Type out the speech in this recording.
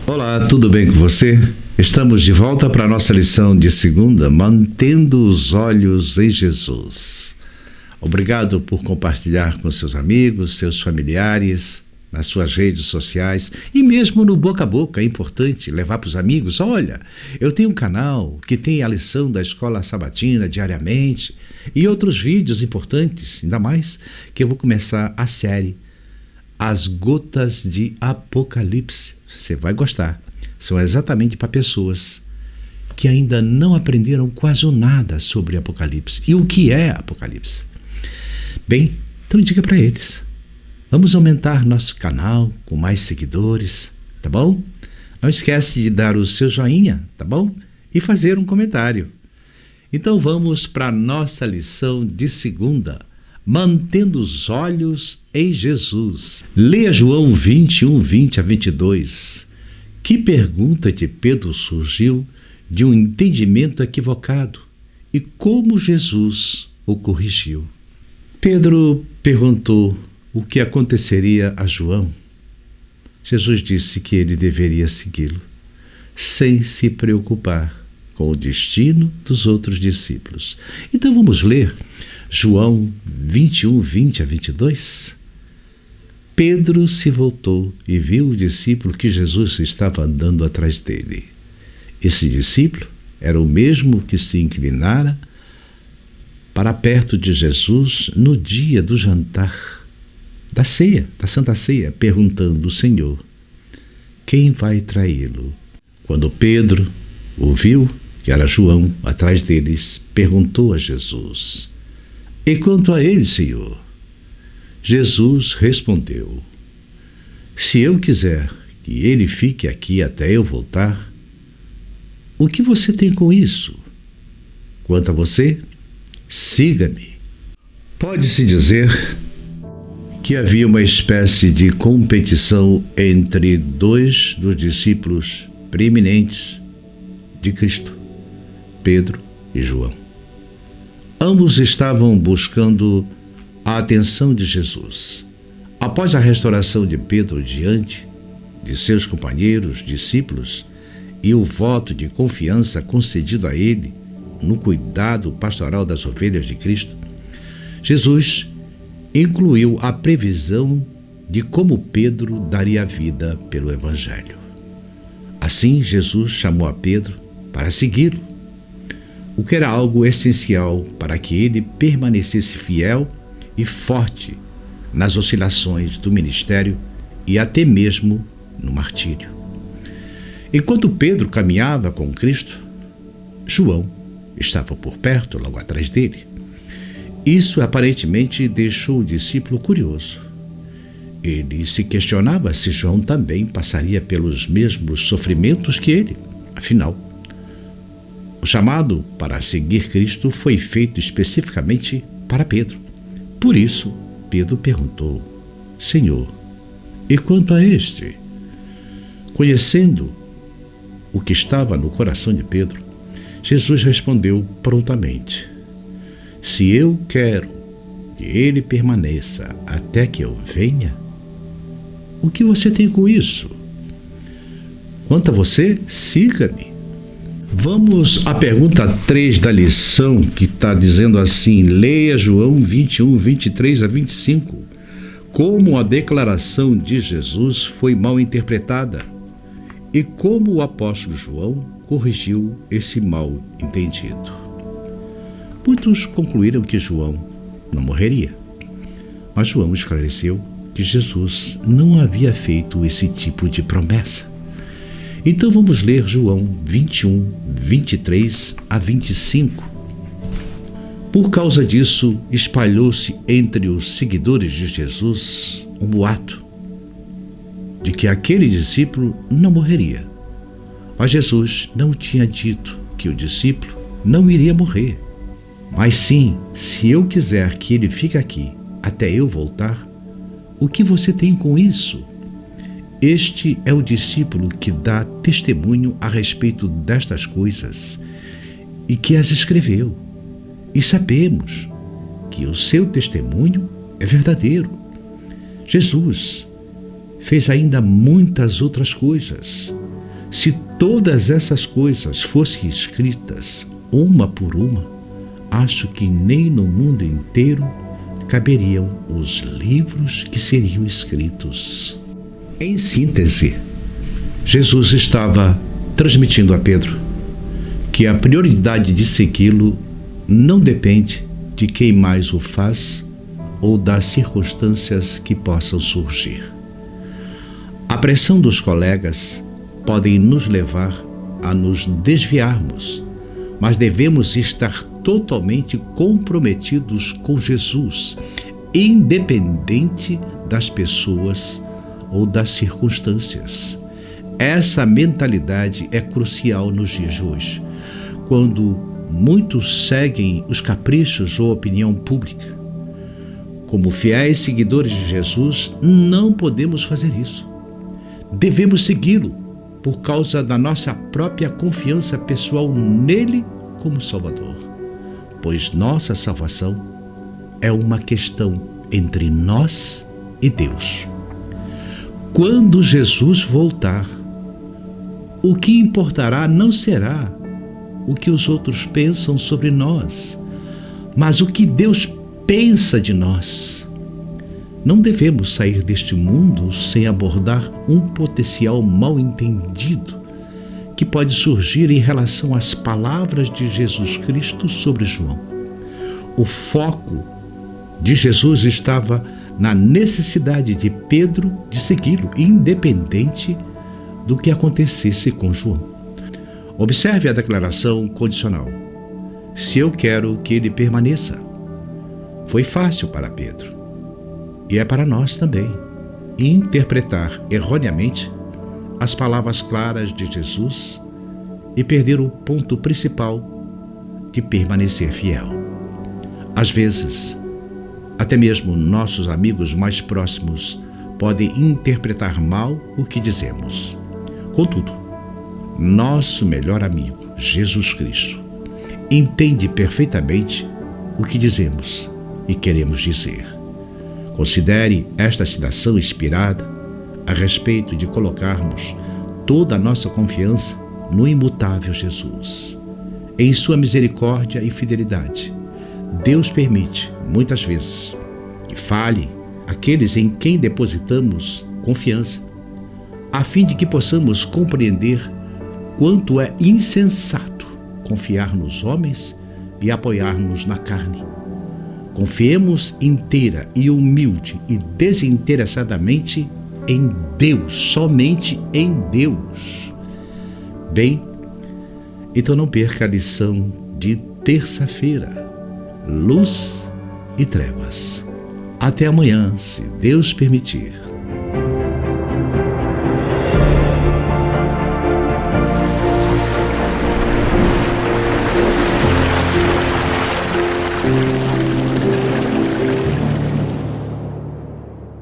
Olá, tudo bem com você? Estamos de volta para a nossa lição de segunda, Mantendo os Olhos em Jesus. Obrigado por compartilhar com seus amigos, seus familiares, nas suas redes sociais e mesmo no boca a boca. É importante levar para os amigos: olha, eu tenho um canal que tem a lição da Escola Sabatina diariamente e outros vídeos importantes, ainda mais que eu vou começar a série As Gotas de Apocalipse. Você vai gostar. São exatamente para pessoas que ainda não aprenderam quase nada sobre Apocalipse. E o que é Apocalipse? Bem, então diga para eles. Vamos aumentar nosso canal com mais seguidores, tá bom? Não esquece de dar o seu joinha, tá bom? E fazer um comentário. Então vamos para a nossa lição de segunda, Mantendo os Olhos em Jesus. Leia João 21, 20 a 22. Que pergunta de Pedro surgiu de um entendimento equivocado e como Jesus o corrigiu. Pedro perguntou o que aconteceria a João. Jesus disse que ele deveria segui-lo, sem se preocupar com o destino dos outros discípulos. Então vamos ler João 21, 20 a 22. Pedro se voltou e viu o discípulo que Jesus estava andando atrás dele. Esse discípulo era o mesmo que se inclinara para perto de Jesus no dia do jantar, da ceia, da Santa Ceia, perguntando: Senhor, quem vai traí-lo? Quando Pedro o viu, que era João, atrás deles, perguntou a Jesus: E quanto a ele, Senhor? Jesus respondeu: Se eu quiser que ele fique aqui até eu voltar, o que você tem com isso? Quanto a você, siga-me. Pode-se dizer que havia uma espécie de competição entre dois dos discípulos preeminentes de Cristo, Pedro e João. Ambos estavam buscando a atenção de Jesus. Após a restauração de Pedro diante de seus companheiros, discípulos, e o voto de confiança concedido a ele no cuidado pastoral das ovelhas de Cristo, Jesus incluiu a previsão de como Pedro daria a vida pelo Evangelho. Assim, Jesus chamou a Pedro para segui-lo, o que era algo essencial para que ele permanecesse fiel e forte nas oscilações do ministério e até mesmo no martírio. Enquanto Pedro caminhava com Cristo, João estava por perto, logo atrás dele. Isso aparentemente deixou o discípulo curioso. Ele se questionava se João também passaria pelos mesmos sofrimentos que ele. Afinal, o chamado para seguir Cristo foi feito especificamente para Pedro. Por isso, Pedro perguntou: Senhor, e quanto a este? Conhecendo o que estava no coração de Pedro, Jesus respondeu prontamente: Se eu quero que ele permaneça até que eu venha, o que você tem com isso? Quanto a você, siga-me. Vamos à pergunta 3 da lição, que está dizendo assim: leia João 21, 23 a 25. Como a declaração de Jesus foi mal interpretada e como o apóstolo João corrigiu esse mal entendido. Muitos concluíram que João não morreria, mas João esclareceu que Jesus não havia feito esse tipo de promessa. Então vamos ler João 21, 23 a 25. Por causa disso, espalhou-se entre os seguidores de Jesus um boato de que aquele discípulo não morreria. Mas Jesus não tinha dito que o discípulo não iria morrer. Mas sim, se eu quiser que ele fique aqui até eu voltar, o que você tem com isso? Este é o discípulo que dá testemunho a respeito destas coisas e que as escreveu. E sabemos que o seu testemunho é verdadeiro. Jesus fez ainda muitas outras coisas, Se todas essas coisas fossem escritas uma por uma, acho que nem no mundo inteiro caberiam os livros que seriam escritos. Em síntese, Jesus estava transmitindo a Pedro que a prioridade de segui-lo não depende de quem mais o faz ou das circunstâncias que possam surgir. A pressão dos colegas pode nos levar a nos desviarmos, mas devemos estar totalmente comprometidos com Jesus, independente das pessoas ou das circunstâncias. Essa mentalidade é crucial nos dias de hoje, quando muitos seguem os caprichos ou opinião pública. Como fiéis seguidores de Jesus, não podemos fazer isso. Devemos segui-lo por causa da nossa própria confiança pessoal nele como Salvador, pois nossa salvação é uma questão entre nós e Deus. Quando Jesus voltar, o que importará não será o que os outros pensam sobre nós, mas o que Deus pensa de nós. Não devemos sair deste mundo sem abordar um potencial mal-entendido que pode surgir em relação às palavras de Jesus Cristo sobre João. O foco de Jesus estava na necessidade de Pedro de segui-lo, independente do que acontecesse com João. Observe a declaração condicional: se eu quero que ele permaneça. Foi fácil para Pedro, e é para nós também, interpretar erroneamente as palavras claras de Jesus e perder o ponto principal de permanecer fiel. Às vezes, até mesmo nossos amigos mais próximos podem interpretar mal o que dizemos. Contudo, nosso melhor amigo, Jesus Cristo, entende perfeitamente o que dizemos e queremos dizer. Considere esta citação inspirada a respeito de colocarmos toda a nossa confiança no imutável Jesus. Em sua misericórdia e fidelidade, Deus permite, muitas vezes, que falhem aqueles em quem depositamos confiança, a fim de que possamos compreender quanto é insensato confiar nos homens e apoiar-nos na carne. Confiemos inteira e humilde e desinteressadamente em Deus, somente em Deus. Bem, então não perca a lição de terça-feira, luz e trevas. Até amanhã, se Deus permitir.